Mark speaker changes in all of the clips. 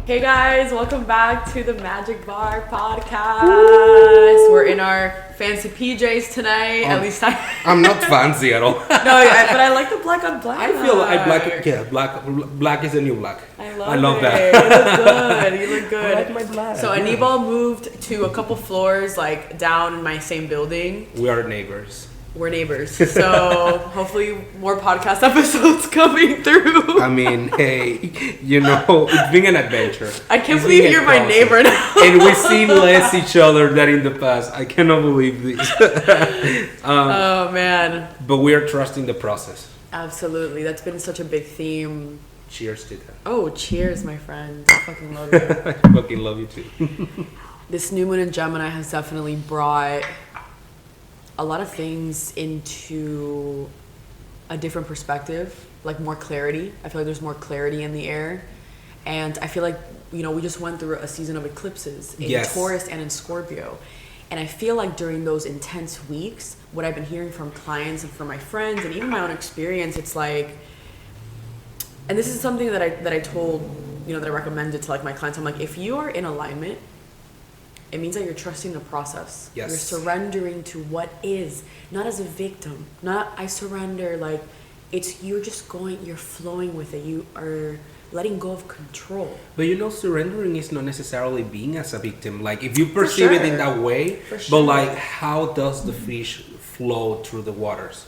Speaker 1: Hey guys, welcome back to the Magic Bar podcast. We're in our fancy PJs tonight. At least
Speaker 2: I'm not fancy at all.
Speaker 1: No, but I like the black on black.
Speaker 2: I feel black is the new black.
Speaker 1: I love that. You look good.
Speaker 2: I like my black.
Speaker 1: So Anibal moved to a couple floors like down in my same building.
Speaker 2: We are neighbors.
Speaker 1: We're neighbors. So hopefully more podcast episodes coming through.
Speaker 2: I mean, hey, it's been an adventure.
Speaker 1: I can't believe you're my neighbor now.
Speaker 2: And we see less each other than in the past. I cannot believe this.
Speaker 1: Oh, man.
Speaker 2: But we are trusting the process.
Speaker 1: Absolutely. That's been such a big theme.
Speaker 2: Cheers to that.
Speaker 1: Oh, cheers, my friends. I fucking love you.
Speaker 2: I fucking love you too.
Speaker 1: This new moon in Gemini has definitely brought a lot of things into a different perspective, like more clarity. I feel like there's more clarity in the air. And I feel like, we just went through a season of eclipses in Taurus and in Scorpio. And I feel like during those intense weeks, what I've been hearing from clients and from my friends and even my own experience, it's like, and this is something that I told, that I recommended to like my clients. I'm like, if you are in alignment, it means that you're trusting the process.
Speaker 2: Yes.
Speaker 1: You're surrendering to what is, not as a victim. Not I surrender, like you're flowing with it. You are letting go of control.
Speaker 2: But surrendering is not necessarily being as a victim. Like if you perceive it in that way, but like how does the fish flow through the waters?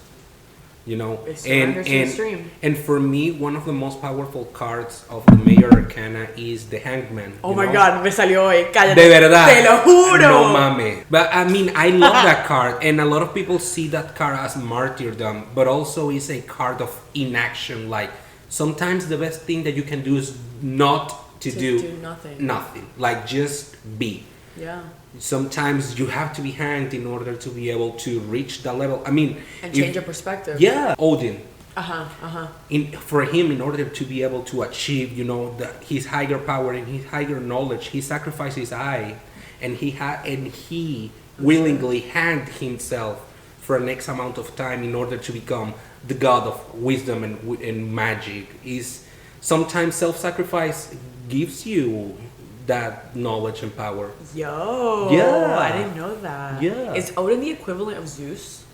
Speaker 2: And for me, one of the most powerful cards of the Major Arcana is the Hangman.
Speaker 1: Oh my God, me salió hoy. Cállate.
Speaker 2: De verdad.
Speaker 1: Te lo juro.
Speaker 2: No mames. But I mean, I love that card, and a lot of people see that card as martyrdom, but also is a card of inaction. Like sometimes the best thing that you can do is not to do
Speaker 1: nothing.
Speaker 2: Nothing. Like just be.
Speaker 1: Yeah.
Speaker 2: Sometimes you have to be hanged in order to be able to reach that level. I mean,
Speaker 1: and change your perspective.
Speaker 2: Yeah, Odin. For him, in order to be able to achieve, his higher power and his higher knowledge, he sacrificed his eye, and he willingly hanged himself for an X amount of time in order to become the god of wisdom and magic. Is sometimes self-sacrifice gives you that knowledge and power.
Speaker 1: Yeah, I didn't know that.
Speaker 2: Yeah.
Speaker 1: Is Odin the equivalent of Zeus?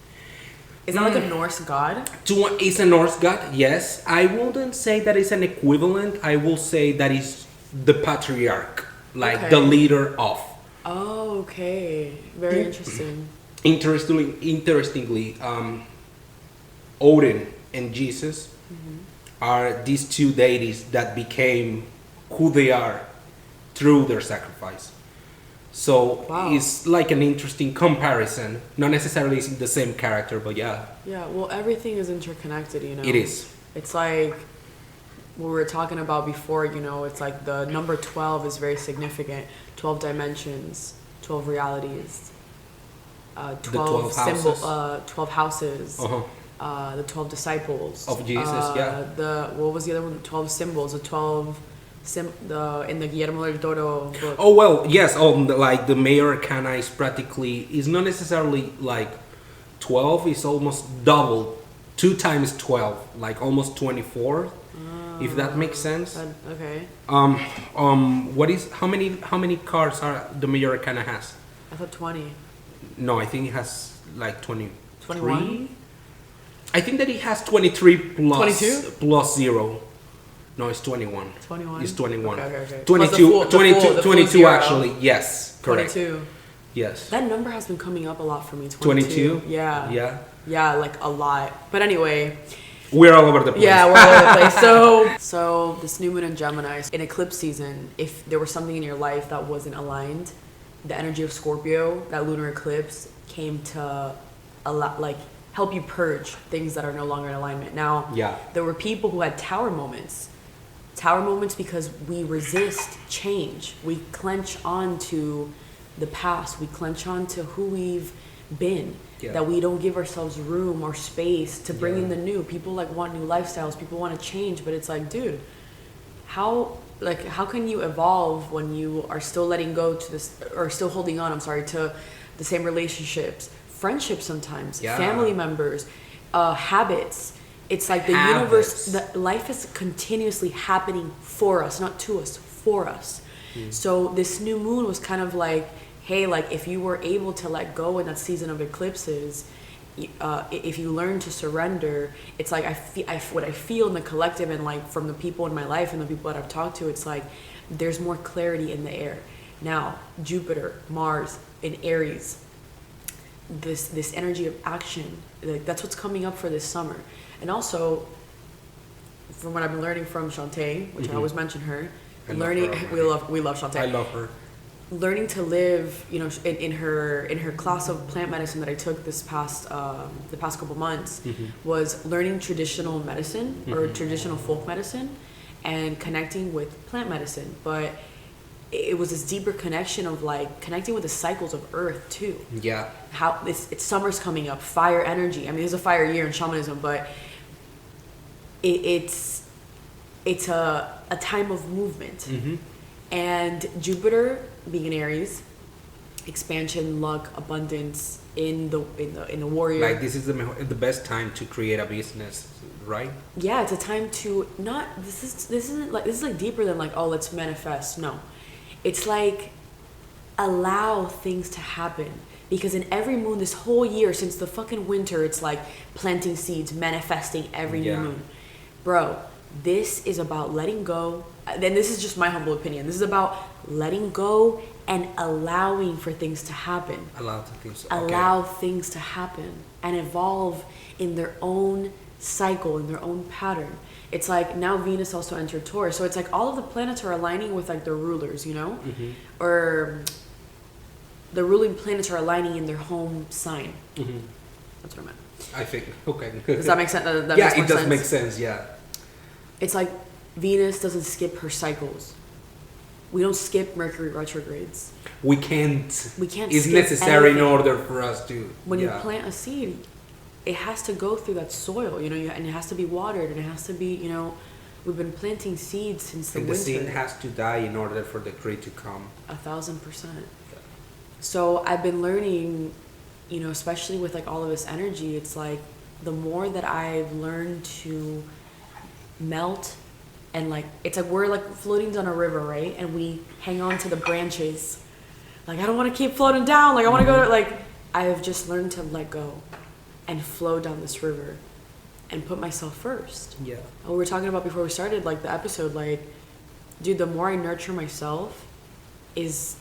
Speaker 1: Is that like a Norse god?
Speaker 2: It's a Norse god, yes. I wouldn't say that it's an equivalent. I will say that it's the patriarch, like the leader of.
Speaker 1: Oh, okay. Very interesting.
Speaker 2: Interestingly, Odin and Jesus are these two deities that became who they are through their sacrifice. So it's like an interesting comparison. Not necessarily the same character, but yeah.
Speaker 1: Yeah, well, everything is interconnected,
Speaker 2: It is.
Speaker 1: It's like what we were talking about before, it's like the number 12 is very significant. 12 dimensions, 12 realities, 12 symbols, 12 houses, the 12 disciples
Speaker 2: of Jesus,
Speaker 1: what was the other one? 12 symbols, the 12 in the Guillermo del Toro book.
Speaker 2: Oh well, yes. Like the Major Arcana is not necessarily like 12. It's almost double, 2 times 12, like almost 24. If that makes sense.
Speaker 1: Okay.
Speaker 2: How many cards are the Major Arcana has?
Speaker 1: I thought 20.
Speaker 2: No, I think it has like 23.
Speaker 1: 21.
Speaker 2: I think that it has 23 plus
Speaker 1: 22
Speaker 2: plus 0. No, it's 21.
Speaker 1: 21?
Speaker 2: It's 21.
Speaker 1: Okay.
Speaker 2: 22 actually. Yes, correct.
Speaker 1: 22.
Speaker 2: Yes.
Speaker 1: That number has been coming up a lot for me. 22? Yeah. Yeah, like a lot. But anyway.
Speaker 2: We're all over the place.
Speaker 1: Yeah, we're all over the place. So this new moon in Gemini, in eclipse season, if there was something in your life that wasn't aligned, the energy of Scorpio, that lunar eclipse, came to help you purge things that are no longer in alignment. Now, there were people who had tower moments because we resist change. We clench on to the past. We clench on to who we've been. That we don't give ourselves room or space to bring in the new. People want new lifestyles. People want to change, but it's like, dude, how can you evolve when you are still letting go to this, or still holding on, to the same relationships, friendships sometimes, family members, habits. It's like the universe, life is continuously happening for us, not to us, for us. So this new moon was kind of like, hey, like if you were able to let go in that season of eclipses, if you learn to surrender, it's like what I feel in the collective and like from the people in my life and the people that I've talked to, it's like there's more clarity in the air. Now, Jupiter, Mars in Aries, this energy of action, like that's what's coming up for this summer. And also, from what I've been learning from Shantae, which I always mention her, we love Shantae.
Speaker 2: I love her.
Speaker 1: Learning to live, you know, in her class of plant medicine that I took the past couple months, was learning traditional medicine or traditional folk medicine and connecting with plant medicine. But it was this deeper connection of like connecting with the cycles of Earth too.
Speaker 2: Yeah.
Speaker 1: How it's summer's coming up, fire energy. I mean, it's a fire year in shamanism, but it's a time of movement. And Jupiter being in Aries, expansion, luck, abundance in the warrior.
Speaker 2: Like this is the best time to create a business, right?
Speaker 1: Yeah, it's a time to not. This is like deeper than like, oh, let's manifest. No, it's like allow things to happen, because in every moon this whole year since the fucking winter, it's like planting seeds, manifesting every new moon, bro. This is about letting go. Then this is just my humble opinion. This is about letting go and allowing for things to happen. Allow things to happen and evolve in their own cycle, in their own pattern. It's like now Venus also entered Taurus, so it's like all of the planets are aligning with like their rulers, you know, or the ruling planets are aligning in their home sign. That's what I meant.
Speaker 2: I think. Okay.
Speaker 1: Does that make sense? That
Speaker 2: yeah,
Speaker 1: makes more
Speaker 2: it does
Speaker 1: sense.
Speaker 2: make sense. Yeah.
Speaker 1: It's like Venus doesn't skip her cycles. We don't skip Mercury retrogrades.
Speaker 2: We can't. It's
Speaker 1: skip
Speaker 2: necessary
Speaker 1: anything.
Speaker 2: in order for us to.
Speaker 1: When you plant a seed, it has to go through that soil, you know, and it has to be watered, and it has to be, you know, we've been planting seeds since the winter.
Speaker 2: The seed has to die in order for the tree to come.
Speaker 1: 1,000%. So I've been learning, you know, especially with like all of this energy, it's like the more that I've learned to melt, and like it's like we're like floating down a river, right? And we hang on to the branches. Like I don't want to keep floating down. Like I want to go to, like I have just learned to let go and flow down this river and put myself first.
Speaker 2: Yeah.
Speaker 1: What we were talking about before we started like the episode, like dude, the more I nurture myself is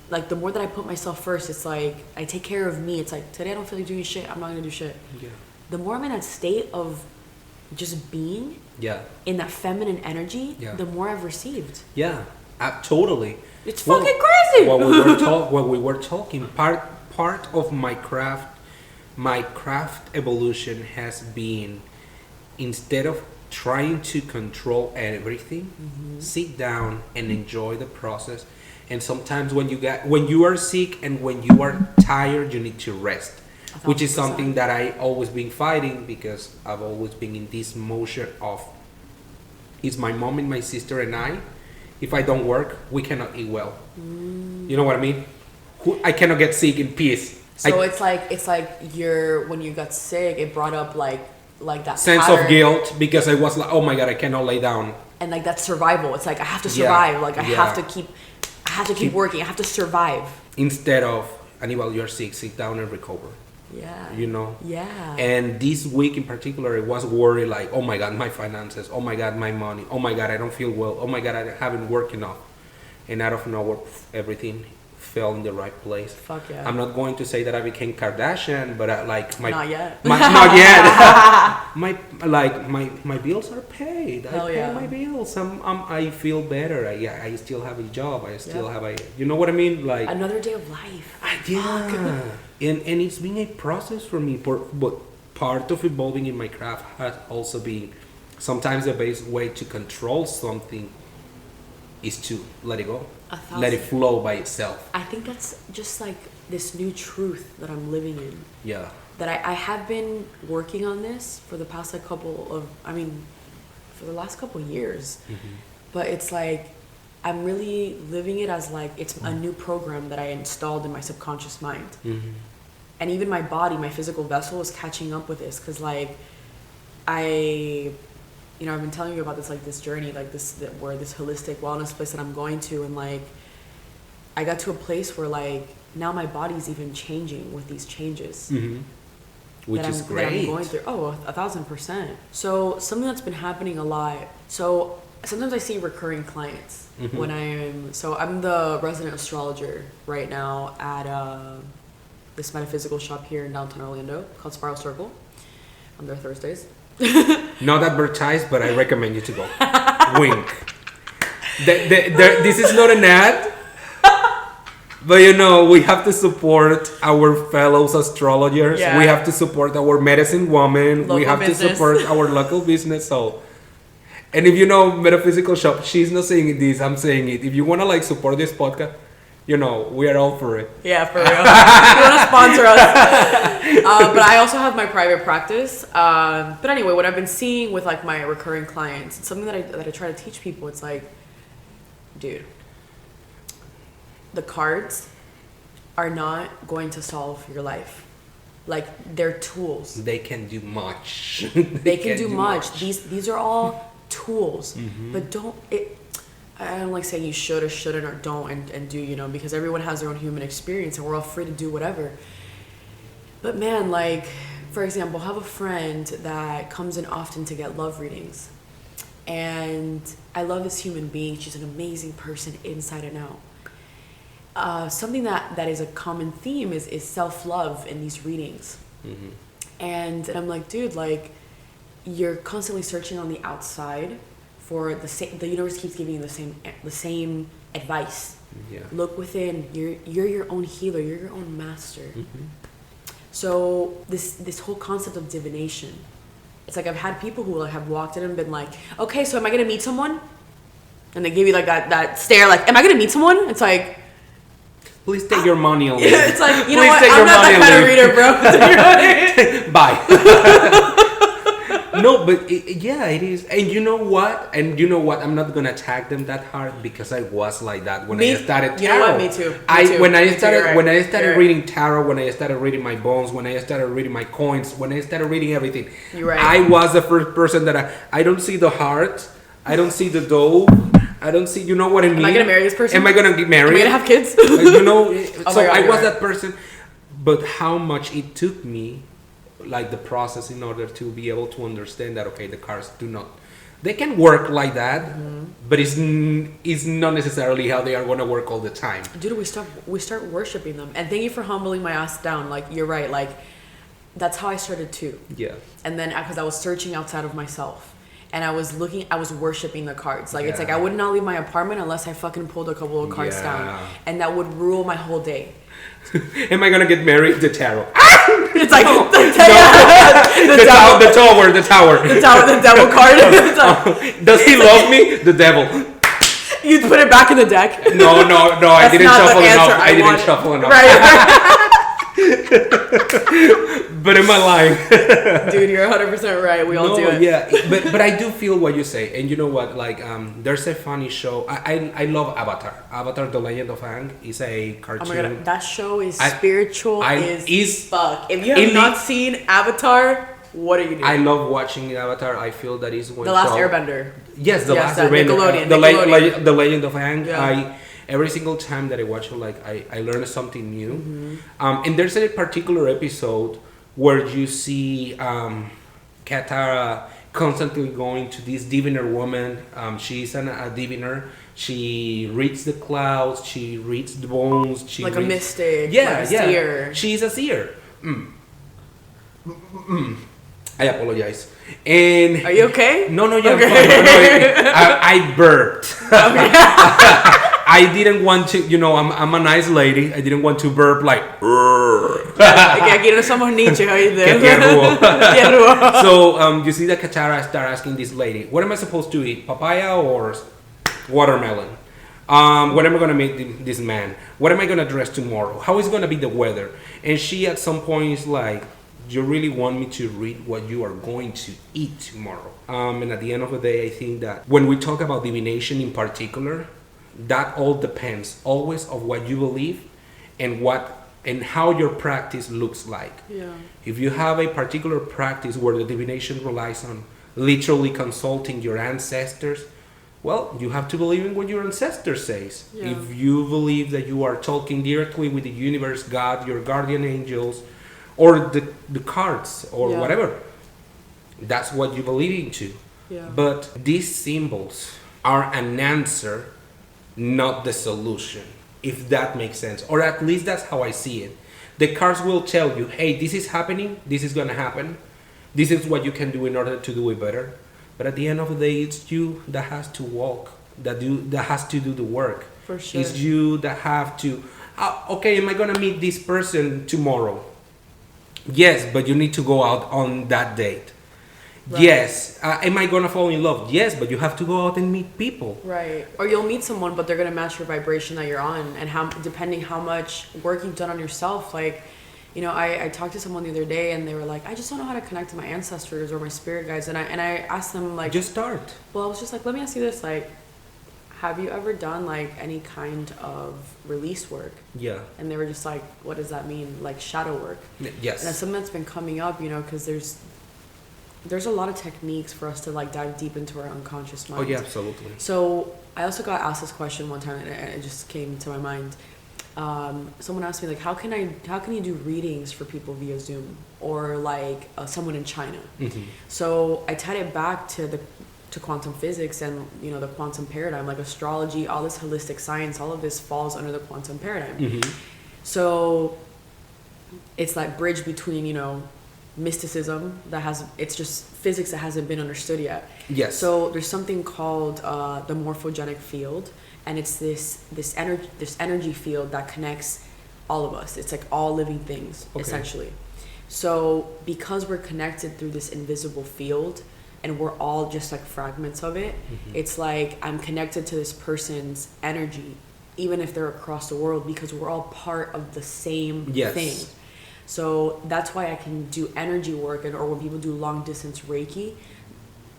Speaker 1: like the more that I put myself first, it's like I take care of me. It's like today I don't feel like doing shit, I'm not gonna do shit.
Speaker 2: Yeah.
Speaker 1: The more I'm in that state of just being in that feminine energy, the more I've received.
Speaker 2: Yeah, totally.
Speaker 1: It's fucking crazy.
Speaker 2: What we were talking, part of my craft evolution has been, instead of trying to control everything, sit down and enjoy the process. And sometimes when you are sick and when you are tired, you need to rest. 1,000%. Which is something that I always been fighting, because I've always been in this motion of, it's my mom and my sister and I. If I don't work, we cannot eat well. You know what I mean? I cannot get sick in peace.
Speaker 1: So it's like when you got sick, it brought up like that
Speaker 2: sense
Speaker 1: pattern.
Speaker 2: of guilt, because I was like, oh my god, I cannot lay down.
Speaker 1: And like that survival. It's like I have to survive. Like I have to keep working. I have to survive. Instead
Speaker 2: of, Anibal, you're sick, sit down and recover.
Speaker 1: Yeah.
Speaker 2: You know?
Speaker 1: Yeah.
Speaker 2: And this week in particular, it was worry like, oh my God, my finances. Oh my God, my money. Oh my God, I don't feel well. Oh my God, I haven't worked enough. And out of nowhere, everything fell in the right place.
Speaker 1: Fuck yeah.
Speaker 2: I'm not going to say that I became Kardashian, but
Speaker 1: not yet.
Speaker 2: Not yet. my bills are paid.
Speaker 1: Hell
Speaker 2: I pay my bills. I feel better. I still have a job. I still have you know what I mean? Like
Speaker 1: another day of life.
Speaker 2: And it's been a process for me. But part of evolving in my craft has also been, sometimes the best way to control something is to let it go. Let it flow by itself.
Speaker 1: I think that's just like this new truth that I'm living in.
Speaker 2: Yeah.
Speaker 1: That I have been working on this for the past for the last couple of years. Mm-hmm. But it's like, I'm really living it as like, it's a new program that I installed in my subconscious mind. Mm-hmm. And even my body, my physical vessel is catching up with this. Cause like, you know, I've been telling you about this, like, this journey, like, where this holistic wellness place that I'm going to, and, like, I got to a place where, like, now my body's even changing with these changes.
Speaker 2: Which is great.
Speaker 1: That I'm going through. Oh, 1,000%. So something that's been happening a lot. So sometimes I see recurring clients when I'm the resident astrologer right now at this metaphysical shop here in downtown Orlando called Spiral Circle on their Thursdays.
Speaker 2: Not advertised, but I recommend you to go. Wink. This is not an ad. But you know, we have to support our fellow astrologers. Yeah. We have to support our medicine woman. We have to support our local business. So, and if you know Metaphysical Shop, she's not saying this, I'm saying it. If you want to like support this podcast, you know, we are all for it. Yeah, for real. If you want to sponsor us. But I also have my private practice. But anyway, what I've been seeing with like my recurring clients, it's something that I try to teach people. It's like, dude, the cards are not going to solve your life. Like, they're tools. They can do much. they can do much. These are all tools. But I don't like saying you should or shouldn't or don't and do, you know, because everyone has their own human experience and we're all free to do whatever. But man, like, for example, I have a friend that comes in often to get love readings. And I love this human being. She's an amazing person inside and out. Something that is a common theme is self-love in these readings. And I'm like, dude, like, you're constantly searching on the outside for the universe keeps giving you the same advice. Look within. You're your own healer. You're your own master. So this whole concept of divination, it's like I've had people who like have walked in and been like, okay, so am I gonna meet someone? And they give you like that stare, like, am I gonna meet someone? It's like, please take your money away. It's like, you know what? I'm not that kind of reader, bro. Bye. No, but it is. And you know what? I'm not going to attack them that hard because I was like that when I started tarot. You know what? Me too. When I started reading tarot, when I started reading my bones, when I started reading my coins, when I started reading everything, you're right. I was the first person that I don't see the heart. I don't see the dough. I don't see, you know what I mean? Am I going to marry this person? Am I going to get married? Am I going to have kids? You know, so God, I was that person. But how much it took me, like the process in order to be able to understand that, okay, the cards they can work like that, but it's not necessarily how they are going to work all the time. Dude, we start worshiping them. And thank you for humbling my ass down. Like, you're right. Like, that's how I started too. Yeah. And then, because I was searching outside of myself. And I was worshiping the cards. Like, it's like I would not leave my apartment unless I fucking pulled a couple of cards down. And that would rule my whole day. Am I gonna get married? The tarot. It's like the tower. The devil card. Does he love me? The devil. You put it back in the deck. No. I didn't shuffle enough. Right. But am I lying? Dude, you're 100% right. We all do it. Yeah, but I do feel what you say. And you know what? Like, there's a funny show. I love Avatar. Avatar: The Legend of Aang is a cartoon. Oh my God, that show is spiritual as fuck. If you have not seen Avatar, what are you doing? I love watching Avatar. I feel that is one. The Last Airbender. Yes, the Last Airbender. The Legend of Aang. Yeah. Every single time that I watch it, like I learn something new. And there's a particular episode where you see Katara constantly going to this diviner woman. She's a diviner. She reads the clouds. She reads the bones. She like reads, a mystic. Yeah, like a seer. She's a seer. I apologize. And are you okay? No, yeah, okay. I'm fine. I burped. Okay. I didn't want to, you know, I'm a nice lady. I didn't want to burp like. Aquí no somos Nietzsche, So you see that Katara start asking this lady, what am I supposed to eat, papaya or watermelon? When am I gonna meet this man? What am I gonna dress tomorrow? How is gonna be the weather? And she at some point is like, you really want me to read what you are going to eat tomorrow? And at the end of the day, I think that when we talk about divination in particular, that all depends always of what you believe and how your practice looks like. Yeah. If you have a particular practice where the divination relies on literally consulting your ancestors. Well, you have to believe in what your ancestor says.
Speaker 1: Yeah.
Speaker 2: If you believe that you are talking directly with the universe, God, your guardian angels, or the cards, or
Speaker 1: Yeah.
Speaker 2: whatever, that's what you believe into.
Speaker 1: Yeah.
Speaker 2: But these symbols are an answer, not the solution, if that makes sense. Or at least that's how I see it. The cards will tell you, hey, this is happening, this is going to happen, this is what you can do in order to do it better. But at the end of the day, it's you that has to walk, that has to do the work.
Speaker 1: For sure.
Speaker 2: It's you that have to, okay, am I going to meet this person tomorrow? Yes, but you need to go out on that date. Right. Yes. Am I going to fall in love? Yes, but you have to go out and meet people.
Speaker 1: Right. Or you'll meet someone, but they're going to match your vibration that you're on. And depending how much work you've done on yourself, like, you know, I talked to someone the other day and they were like, I just don't know how to connect to my ancestors or my spirit guides. And I asked them, like...
Speaker 2: Just start.
Speaker 1: Well, I was just like, let me ask you this, like, have you ever done, like, any kind of release work?
Speaker 2: Yeah.
Speaker 1: And they were just like, what does that mean? Like, shadow work.
Speaker 2: Yes.
Speaker 1: And that's something that's been coming up, you know, because there's a lot of techniques for us to, like, dive deep into our unconscious mind.
Speaker 2: Oh, yeah, absolutely.
Speaker 1: So I also got asked this question one time, and it just came to my mind. Someone asked me, like, how can you do readings for people via Zoom, or like someone in China?
Speaker 2: Mm-hmm.
Speaker 1: So I tied it back to quantum physics and, you know, the quantum paradigm, like astrology, all this holistic science, all of this falls under the quantum paradigm.
Speaker 2: Mm-hmm.
Speaker 1: So it's like bridge between, you know, mysticism it's just physics that hasn't been understood yet.
Speaker 2: Yes.
Speaker 1: So there's something called the morphogenic field, and it's this energy field that connects all of us. It's like all living things, essentially. So because we're connected through this invisible field, and we're all just like fragments of it, it's like I'm connected to this person's energy, even if they're across the world, because we're all part of the same thing. So that's why I can do energy work, or when people do long distance Reiki,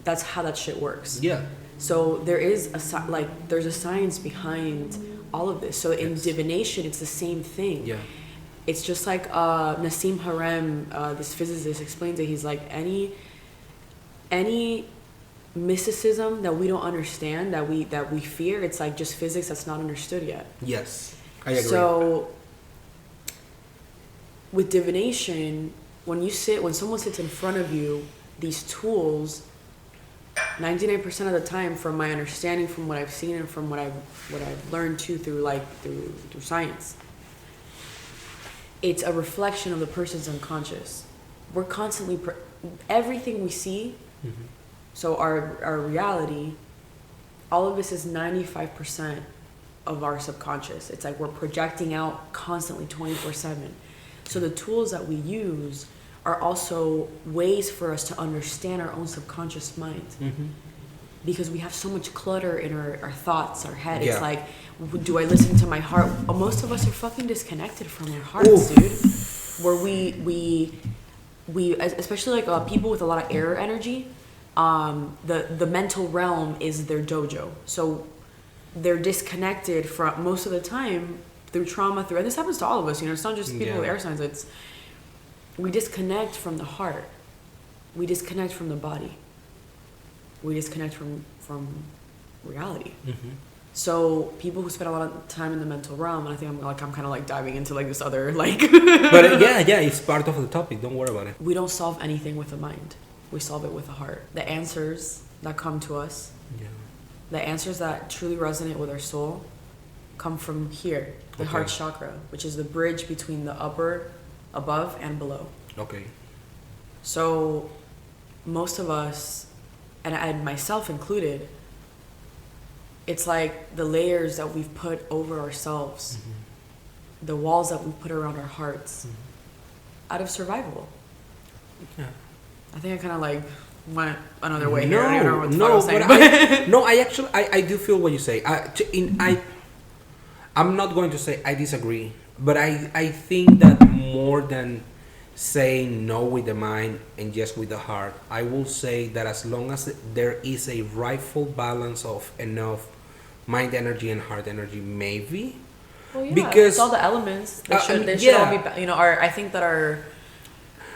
Speaker 1: that's how that shit works.
Speaker 2: Yeah.
Speaker 1: So there's a science behind all of this. So in divination, it's the same thing.
Speaker 2: Yeah.
Speaker 1: It's just like Nassim Harem, this physicist, explains it. He's like, any mysticism that we don't understand, that we fear, it's like just physics that's not understood yet.
Speaker 2: Yes, I agree.
Speaker 1: So with divination, when someone sits in front of you, these tools, 99% of the time, from my understanding, from what I've seen, and from what I've learned too through science, it's a reflection of the person's unconscious. We're constantly everything we see. So our reality, all of this is 95% of our subconscious. It's like we're projecting out constantly 24/7. So the tools that we use are also ways for us to understand our own subconscious mind. Because we have so much clutter in our thoughts, our head. It's like, do I listen to my heart? Most of us are fucking disconnected from our hearts, dude. Where we especially like people with a lot of air energy, the mental realm is their dojo. So they're disconnected from, most of the time, through trauma, and this happens to all of us, you know, it's not just people with air signs, we disconnect from the heart, we disconnect from the body, we disconnect from reality. So people who spend a lot of time in the mental realm, and I think I'm kind of like diving into like this other like
Speaker 2: but yeah, it's part of the topic, don't worry about it.
Speaker 1: We don't solve anything with the mind, we solve it with the heart. The answers that come to us, the answers that truly resonate with our soul, come from here, the heart chakra, which is the bridge between the above and below. So most of us, and I myself included, it's like the layers that we've put over ourselves, the walls that we put around our hearts, out of survival. I think I kind of like went another way here. I don't know what the fuck I was saying.
Speaker 2: I do feel what you say. I'm not going to say I disagree, but I think that more than saying no with the mind and yes with the heart, I will say that as long as there is a rightful balance of enough mind energy and heart energy, maybe.
Speaker 1: Well, yeah, because it's all the elements. They should all be, you know. I think that our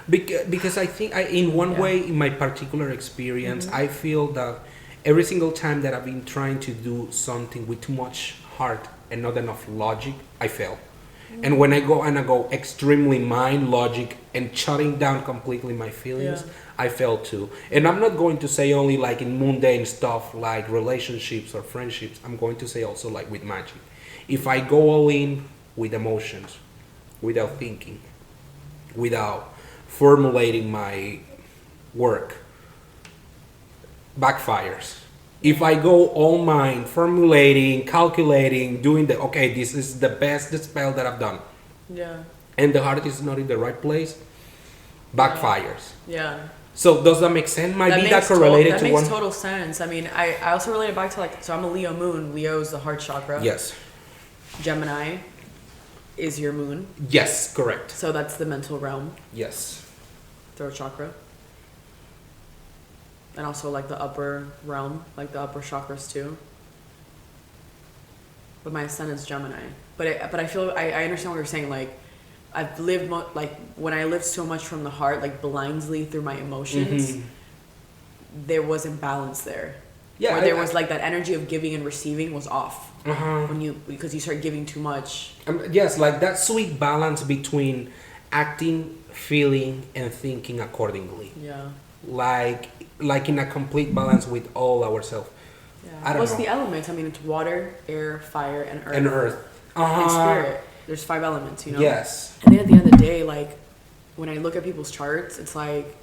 Speaker 2: Because I think in one way, in my particular experience, I feel that every single time that I've been trying to do something with too much heart and not enough logic, I fail. And when I go extremely mind logic and shutting down completely my feelings, I fail too. And I'm not going to say only like in mundane stuff like relationships or friendships. I'm going to say also like with magic. If I go all in with emotions, without thinking, without formulating my work, backfires. If I go all mind, formulating, calculating, doing this is the best spell that I've done.
Speaker 1: Yeah.
Speaker 2: And the heart is not in the right place, backfires.
Speaker 1: Yeah.
Speaker 2: So does that make sense? Might be that correlated to one?
Speaker 1: That makes total sense. I mean, I also relate it back to so I'm a Leo moon. Leo is the heart chakra.
Speaker 2: Yes.
Speaker 1: Gemini is your moon.
Speaker 2: Yes, correct.
Speaker 1: So that's the mental realm.
Speaker 2: Yes.
Speaker 1: Throat chakra. And also like the upper realm, like the upper chakras too. But my sun is Gemini. But I feel I understand what you're saying. Like I've lived when I lived so much from the heart, like blindly through my emotions, there wasn't balance there. Yeah. Where there was like that energy of giving and receiving was off. Because you start giving too much.
Speaker 2: Yes, like that sweet balance between acting, feeling, and thinking accordingly.
Speaker 1: Yeah.
Speaker 2: Like in a complete balance with all ourselves.
Speaker 1: Yeah. What's the elements? I mean, it's water, air, fire, and earth.
Speaker 2: And earth.
Speaker 1: And spirit. There's 5 elements, you know?
Speaker 2: Yes.
Speaker 1: And then at the end of the day, like, when I look at people's charts, it's like,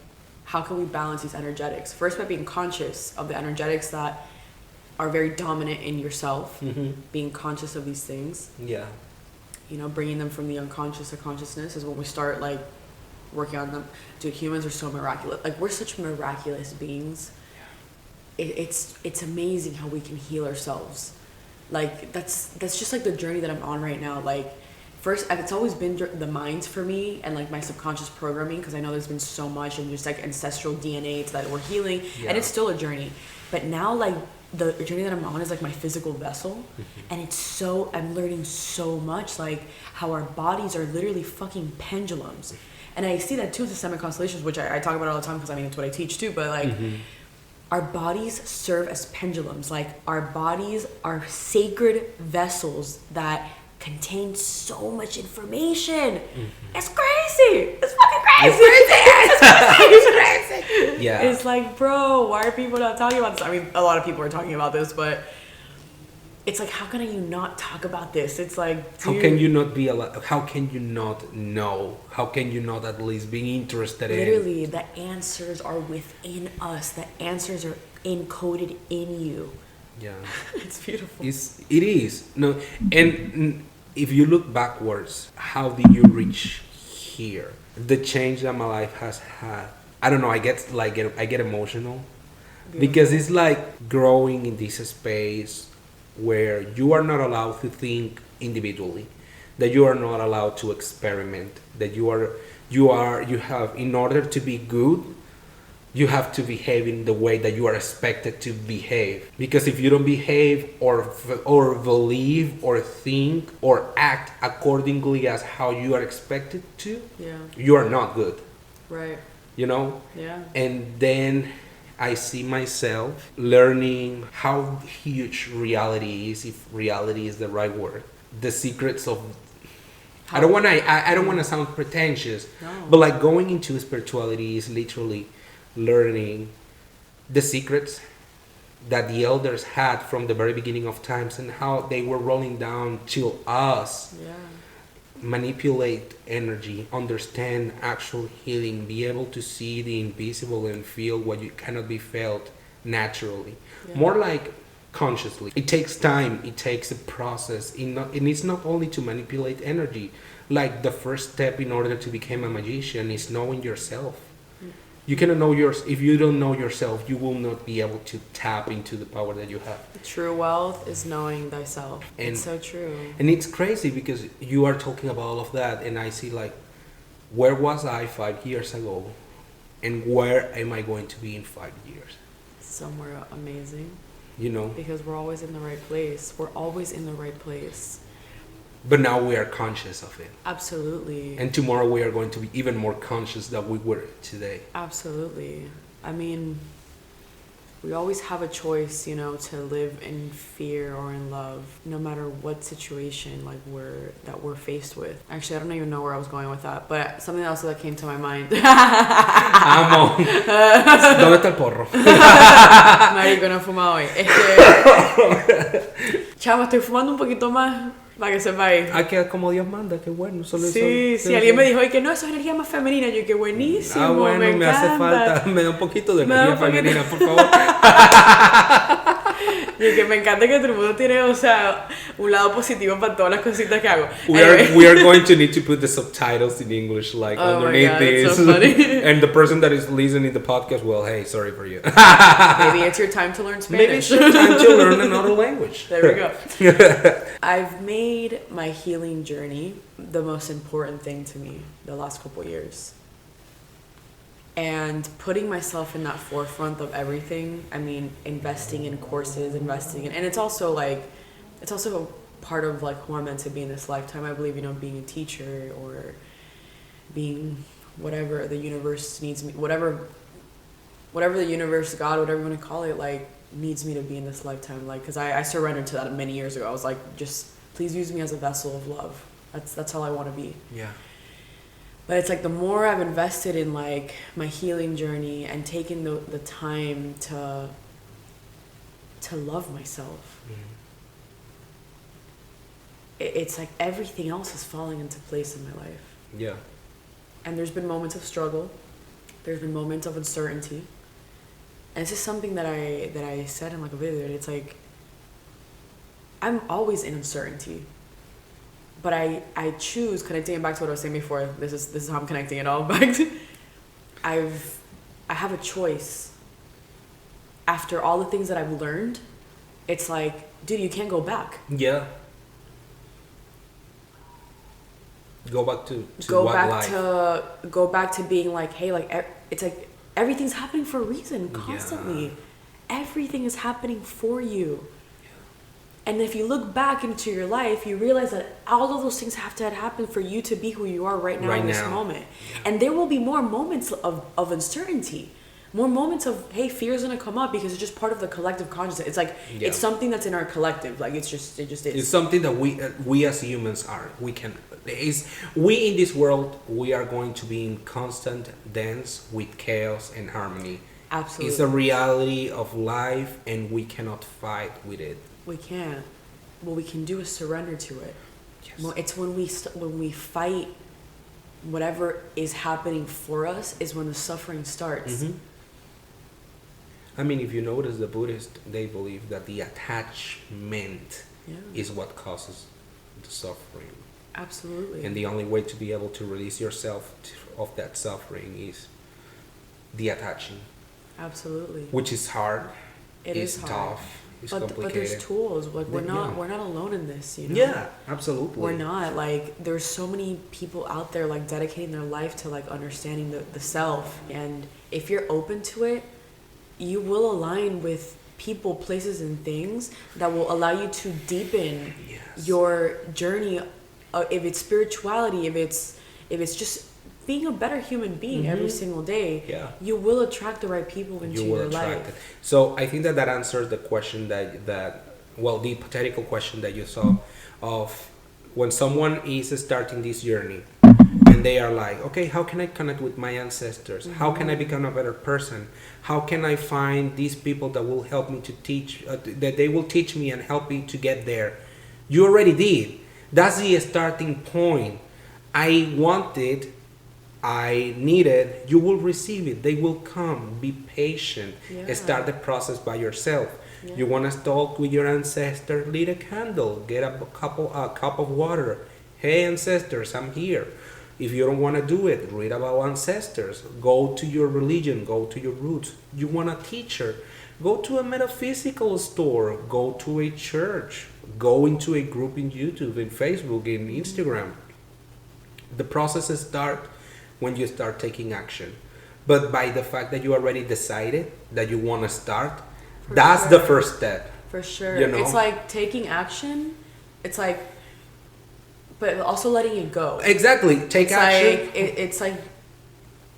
Speaker 1: how can we balance these energetics? First, by being conscious of the energetics that are very dominant in yourself, being conscious of these things.
Speaker 2: Yeah.
Speaker 1: You know, bringing them from the unconscious to consciousness is when we start, like, working on them. Dude, humans are so miraculous. Like, we're such miraculous beings. It's amazing how we can heal ourselves. Like, that's just like the journey that I'm on right now. Like, first, it's always been the minds for me and like my subconscious programming, because I know there's been so much and just like ancestral DNA that we're healing, and it's still a journey. But now, like, the journey that I'm on is like my physical vessel, and I'm learning so much, like how our bodies are literally fucking pendulums. And I see that too in systemic constellations, which I talk about all the time because I mean it's what I teach too. But like, our bodies serve as pendulums. Like, our bodies are sacred vessels that contain so much information. It's crazy. It's fucking crazy. It's crazy. Yeah. It's like, bro, why are people not talking about this? I mean, a lot of people are talking about this, but it's like, how can you not talk about this? It's like, dude,
Speaker 2: how can you not be alive? How can you not know? How can you not at least be interested in?
Speaker 1: Literally, the answers are within us. The answers are encoded in you.
Speaker 2: Yeah.
Speaker 1: It's beautiful.
Speaker 2: It is. No, and if you look backwards, how did you reach here? The change that my life has had. I don't know. I get emotional. Beautiful. Because it's like growing in this space where you are not allowed to think individually, that you are not allowed to experiment, that you have, in order to be good, you have to behave in the way that you are expected to behave. Because if you don't behave or believe or think or act accordingly as how you are expected to, you are not good.
Speaker 1: Right.
Speaker 2: You know?
Speaker 1: Yeah.
Speaker 2: And then I see myself learning how huge reality is, if reality is the right word. The secrets of... I don't want to sound pretentious, but like going into spirituality is literally learning the secrets that the elders had from the very beginning of times and how they were rolling down to us. Yeah. Manipulate energy, understand actual healing, be able to see the invisible and feel what you cannot be felt naturally. Yeah. More like consciously. It takes time, it takes a process. And it's not only to manipulate energy. Like, the first step in order to become a magician is knowing yourself. You cannot know if you don't know yourself, you will not be able to tap into the power that you have.
Speaker 1: True wealth is knowing thyself. And it's so true.
Speaker 2: And it's crazy because you are talking about all of that, and I see, like, where was I 5 years ago, and where am I going to be in 5 years?
Speaker 1: Somewhere amazing.
Speaker 2: You know?
Speaker 1: Because we're always in the right place. We're always in the right place.
Speaker 2: But now we are conscious of it.
Speaker 1: Absolutely.
Speaker 2: And tomorrow we are going to be even more conscious than we were today.
Speaker 1: Absolutely. I mean, we always have a choice, you know, to live in fear or in love, no matter what situation like we're faced with. Actually, I don't even know where I was going with that, but something else that came to my mind.
Speaker 2: Amo. ¿Dónde está el porro?
Speaker 1: Marico, no he fumado hoy. Chamo, estoy fumando un poquito más. Para que sepáis.
Speaker 2: Ah, que como Dios manda, qué bueno.
Speaker 1: Sí, alguien me dijo que no, eso es energía más femenina. Yo, qué buenísimo.
Speaker 2: Ah, bueno, me
Speaker 1: encanta.
Speaker 2: hace falta. Me da un poquito de energía femenina, por favor.
Speaker 1: Y que me encanta que todo el mundo tiene, o sea, un lado positivo para todas las cositas que hago.
Speaker 2: We are going to need to put the subtitles in English, like underneath
Speaker 1: my God,
Speaker 2: this.
Speaker 1: That's so funny.
Speaker 2: And the person that is listening to the podcast, well, hey, sorry for you.
Speaker 1: Maybe it's your time to learn Spanish.
Speaker 2: Maybe it's your time to learn another language.
Speaker 1: There we go. I've made my healing journey the most important thing to me the last couple years. And putting myself in that forefront of everything, I mean, investing in courses, and it's also part of like who I'm meant to be in this lifetime. I believe, you know, being a teacher or being whatever the universe needs me, whatever the universe, God, whatever you want to call it, like needs me to be in this lifetime. Like, cause I surrendered to that many years ago. I was like, just please use me as a vessel of love. That's all I want to be.
Speaker 2: Yeah.
Speaker 1: But it's like the more I've invested in like my healing journey and taken the time to love myself, it's like everything else is falling into place in my life.
Speaker 2: Yeah.
Speaker 1: And there's been moments of struggle. There's been moments of uncertainty. And it's just something that I said in like a video. It's like I'm always in uncertainty. But I choose, connecting it back to what I was saying before, this is how I'm connecting it all back to, I have a choice. After all the things that I've learned, it's like, dude, you can't go back.
Speaker 2: Yeah. Go back to
Speaker 1: go back to being like, hey, like it's like everything's happening for a reason constantly. Yeah. Everything is happening for you. And if you look back into your life, you realize that all of those things have to happen for you to be who you are right now in this moment. Yeah. And there will be more moments of uncertainty, more moments of, hey, fear is going to come up because it's just part of the collective consciousness. It's like, it's something that's in our collective. Like, it just is.
Speaker 2: It's something that we as humans are. We in this world, we are going to be in constant dance with chaos and harmony.
Speaker 1: Absolutely.
Speaker 2: It's a reality of life and we cannot fight with it.
Speaker 1: We can't. What we can do is surrender to it.
Speaker 2: Yes.
Speaker 1: Well, it's when we fight whatever is happening for us is when the suffering starts.
Speaker 2: Mm-hmm. I mean, if you notice, the Buddhists, they believe that the attachment is what causes the suffering.
Speaker 1: Absolutely.
Speaker 2: And the only way to be able to release yourself of that suffering is the attaching.
Speaker 1: Absolutely.
Speaker 2: Which is hard.
Speaker 1: It is hard.
Speaker 2: Tough.
Speaker 1: But there's tools. Like we're not alone in this, you know.
Speaker 2: Yeah, absolutely.
Speaker 1: We're not. Like there's so many people out there like dedicating their life to like understanding the self, and if you're open to it, you will align with people, places, and things that will allow you to deepen your journey. If it's spirituality, if it's just being a better human being every single day, you will attract the right people into your life.
Speaker 2: So I think that answers the question that the hypothetical question that you saw of when someone is starting this journey and they are like, okay, how can I connect with my ancestors? How can I become a better person? How can I find these people that will help me to teach, that they will teach me and help me to get there? You already did. That's the starting point. I want it. I need it, you will receive it. They will come. Be patient. Start the process by yourself. You want to talk with your ancestor? Light a candle. Get a cup of water. Hey, ancestors, I'm here. If you don't want to do it, read about ancestors. Go to your religion. Go to your roots. You want a teacher? Go to a metaphysical store. Go to a church. Go into a group in YouTube, in Facebook, in Instagram. The process starts when you start taking action. But by the fact that you already decided that you want to start, that's the first step.
Speaker 1: For sure.
Speaker 2: You know?
Speaker 1: It's like taking action. It's like But also letting it go.
Speaker 2: Exactly. Take action.
Speaker 1: It's like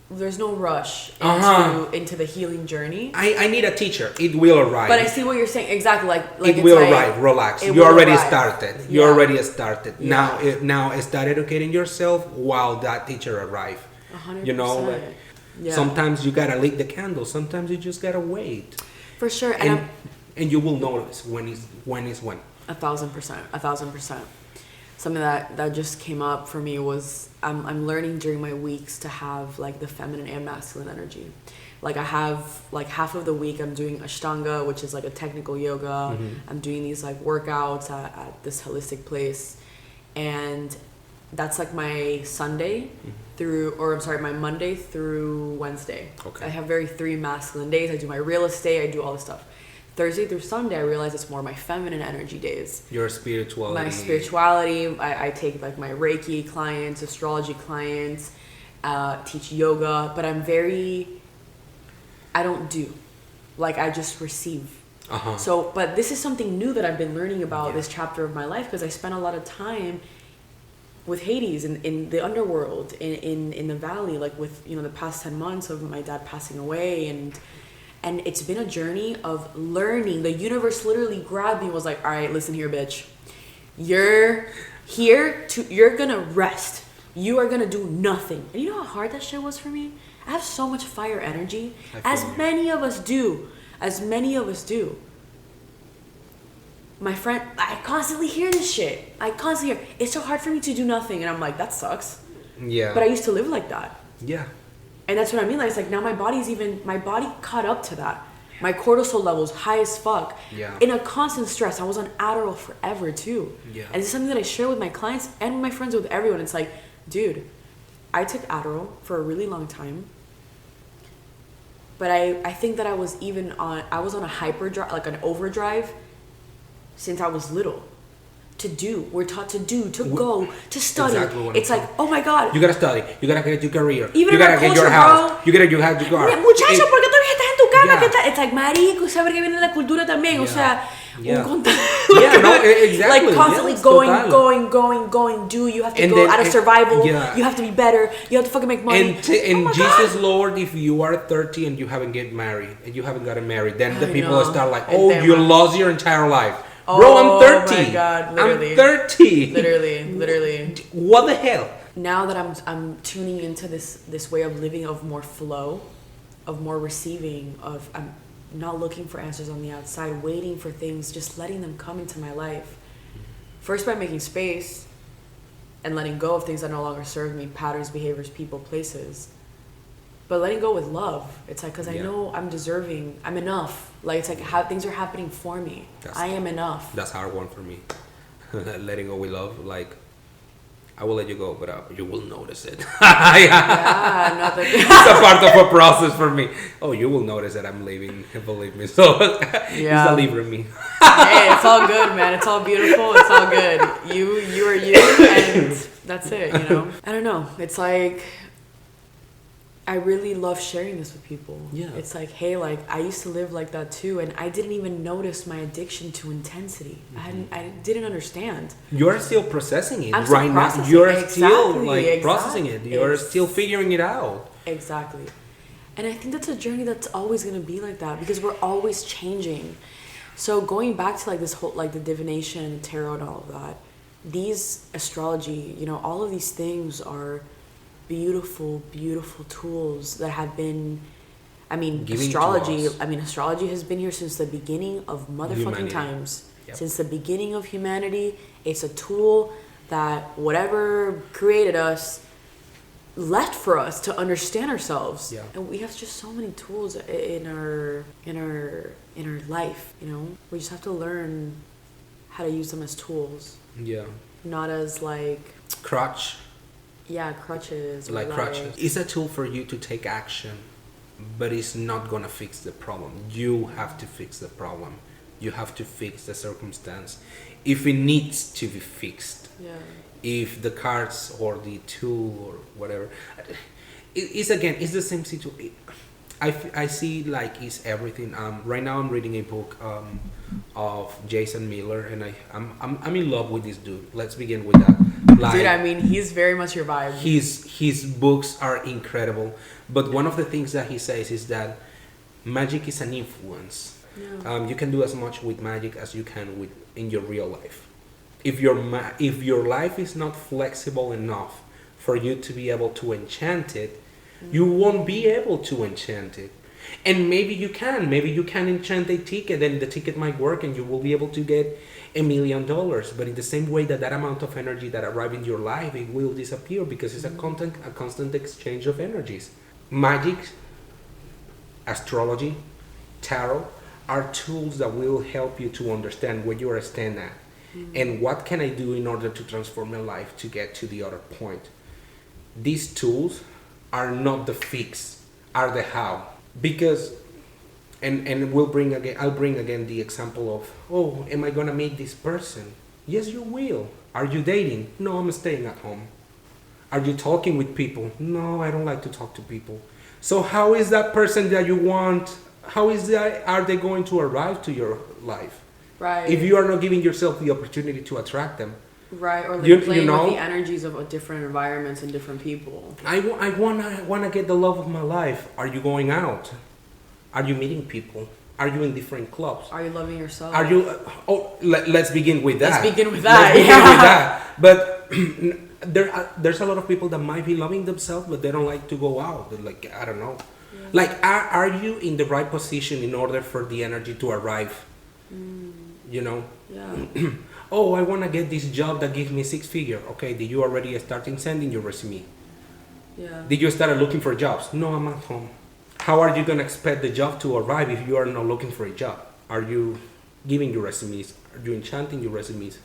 Speaker 1: there's no rush into the healing journey.
Speaker 2: I need a teacher. It will arrive.
Speaker 1: But I see what you're saying. Exactly. Like
Speaker 2: it will arrive. Relax. You already started. You already started.
Speaker 1: Yeah.
Speaker 2: Now start educating yourself while that teacher arrives.
Speaker 1: 100%.
Speaker 2: You know, like, sometimes you gotta light the candle. Sometimes you just gotta wait.
Speaker 1: For sure.
Speaker 2: And you will notice when is when.
Speaker 1: 1,000%. 1,000%. Something that just came up for me was I'm learning during my weeks to have like the feminine and masculine energy. Like I have like half of the week I'm doing Ashtanga, which is like a technical yoga. I'm doing these like workouts at this holistic place, and that's like my Sunday my Monday through Wednesday.
Speaker 2: Okay. I
Speaker 1: have three masculine days. I do my real estate. I do all this stuff. Thursday through Sunday, I realize it's more my feminine energy days.
Speaker 2: Your spirituality.
Speaker 1: My spirituality. I take like my Reiki clients, astrology clients, teach yoga, but I don't do. Like I just receive. So, but this is something new that I've been learning about this chapter of my life, because I spent a lot of time with Hades in the underworld, in the valley, like with, the past 10 months of my dad passing away, and it's been a journey of learning. The universe literally grabbed me and was like, all right, listen here, bitch. You're gonna rest. You are gonna do nothing. And you know how hard that shit was for me? I have so much fire energy. As many of us do. My friend, I constantly hear this shit. It's so hard for me to do nothing. And I'm like, that sucks.
Speaker 2: Yeah.
Speaker 1: But I used to live like that.
Speaker 2: Yeah.
Speaker 1: And that's what I mean. Like, it's like now my body caught up to that. My cortisol levels high as fuck.
Speaker 2: Yeah.
Speaker 1: In a constant stress. I was on Adderall forever too.
Speaker 2: Yeah.
Speaker 1: And it's something that I share with my clients and with my friends, with everyone. It's like, dude, I took Adderall for a really long time. But I think that I was on a hyperdrive, like an overdrive, since I was little. We're taught to go, to study. Exactly. It's like, oh my God.
Speaker 2: You gotta study. You gotta get your career.
Speaker 1: Even
Speaker 2: you gotta get your house. Bro, you have to go.
Speaker 1: Muchacho, ¿por qué todavía estás en tu cama? Yeah. It's like, marico, saber que viene de la cultura también. O sea,
Speaker 2: exactly.
Speaker 1: Like constantly going. You have to go out of survival. Yeah. You have to be better. You have to fucking make money.
Speaker 2: And Jesus, God. Lord, if you are 30 and you haven't get married and you haven't gotten married, then the people will start like, oh, you lost your entire life.
Speaker 1: Oh,
Speaker 2: bro, I'm 30.
Speaker 1: Oh my God, literally.
Speaker 2: I'm 30.
Speaker 1: Literally.
Speaker 2: What the hell?
Speaker 1: Now that I'm tuning into this way of living, of more flow, of more receiving, of I'm not looking for answers on the outside, waiting for things, just letting them come into my life. First by making space and letting go of things that no longer serve me, patterns, behaviors, people, places. But letting go with love. It's like, because I know I'm deserving, I'm enough. Like, it's like how things are happening for me. I am enough.
Speaker 2: That's a hard one for me. Letting go with love. Like, I will let you go, but you will notice it. It's a part of a process for me. Oh, you will notice that I'm leaving, believe me. So, it's a leave from me.
Speaker 1: Hey, it's all good, man. It's all beautiful. It's all good. You are you, and that's it, I don't know. It's like, I really love sharing this with people. Yeah. It's like, hey, like I used to live like that too, and I didn't even notice my addiction to intensity. I didn't understand.
Speaker 2: You're still processing it
Speaker 1: right
Speaker 2: now. You're still processing it. You're still figuring it out.
Speaker 1: Exactly. And I think that's a journey that's always gonna be like that, because we're always changing. So going back to like this whole, like the divination and the tarot and all of that, these astrology, all of these things are beautiful tools that have been, astrology has been here since the beginning of motherfucking times. Since the beginning of humanity. It's a tool that whatever created us left for us to understand ourselves. And we have just so many tools in our life. We just have to learn how to use them as tools, not as like
Speaker 2: crutches.
Speaker 1: Like
Speaker 2: crutches. It's a tool for you to take action, but it's not gonna fix the problem. You have to fix the problem. You have to fix the circumstance if it needs to be fixed. If the cards or the tool or whatever, it's the same situation. I see like it's everything. Right now I'm reading a book of Jason Miller, and I'm in love with this dude. Let's begin with that. Like,
Speaker 1: Dude, I mean, he's very much your vibe.
Speaker 2: his books are incredible, but one of the things that he says is that magic is an influence.
Speaker 1: Yeah.
Speaker 2: You can do as much with magic as you can with in your real life. If your life is not flexible enough for you to be able to enchant it, you won't be able to enchant it. And maybe you can. Maybe you can enchant a ticket, and the ticket might work, and you will be able to get $1 million. But in the same way that amount of energy that arrives in your life, it will disappear because it's a constant exchange of energies. Magic, astrology, tarot are tools that will help you to understand where you are standing at and what can I do in order to transform my life to get to the other point. These tools are not the fix, are the how. Because and I'll bring again the example of, oh, am I gonna meet this person? Yes, you will. Are you dating? No, I'm staying at home. Are you talking with people? No, I don't like to talk to people. So how is that person that you want, are they going to arrive to your life?
Speaker 1: Right.
Speaker 2: If you are not giving yourself the opportunity to attract them.
Speaker 1: Right, or like
Speaker 2: with
Speaker 1: playing the energies of different environments and different people.
Speaker 2: I wanna get the love of my life. Are you going out? Are you meeting people? Are you in different clubs?
Speaker 1: Are you loving yourself?
Speaker 2: Are you? Let's begin with that.
Speaker 1: Let's begin with that.
Speaker 2: But there's a lot of people that might be loving themselves, but they don't like to go out. They're like, I don't know. Yeah. Like, are you in the right position in order for the energy to arrive? You know?
Speaker 1: Yeah.
Speaker 2: Oh, I want to get this job that gives me 6 figures. Okay, did you already start sending your resume?
Speaker 1: Yeah.
Speaker 2: Did you start looking for jobs? No, I'm at home. How are you going to expect the job to arrive if you are not looking for a job? Are you giving your resumes? Are you enchanting your resumes?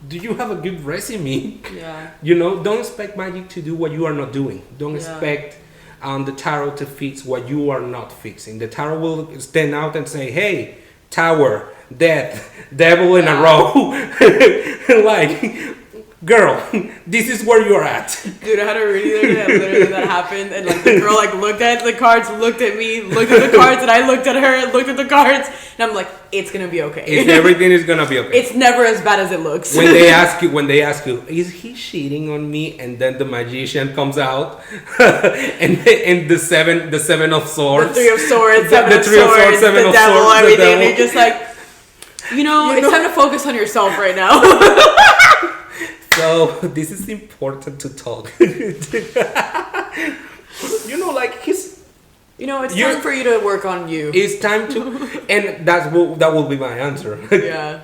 Speaker 2: Do you have a good resume?
Speaker 1: Yeah.
Speaker 2: You know, don't expect magic to do what you are not doing. Don't expect the tarot to fix what you are not fixing. The tarot will stand out and say, hey, tower, death, devil in a row. Like, girl, this is where you're at.
Speaker 1: Dude, I had a reading the other day that literally that happened, and like the girl like looked at the cards, looked at me, looked at the cards, and I looked at her, looked at the cards, and I'm like, it's gonna be okay.
Speaker 2: Everything is gonna be okay.
Speaker 1: It's never as bad as it looks.
Speaker 2: When they ask you, is he cheating on me? And then the magician comes out, and the seven of swords,
Speaker 1: the 3 of swords,
Speaker 2: the 3 of swords, 7
Speaker 1: the
Speaker 2: of
Speaker 1: devil,
Speaker 2: swords,
Speaker 1: everything,
Speaker 2: the
Speaker 1: and you're just like, it's time to focus on yourself right now.
Speaker 2: So this is important to talk. Like
Speaker 1: it's time for you to work on you.
Speaker 2: It's time to, and that will be my answer.
Speaker 1: Yeah.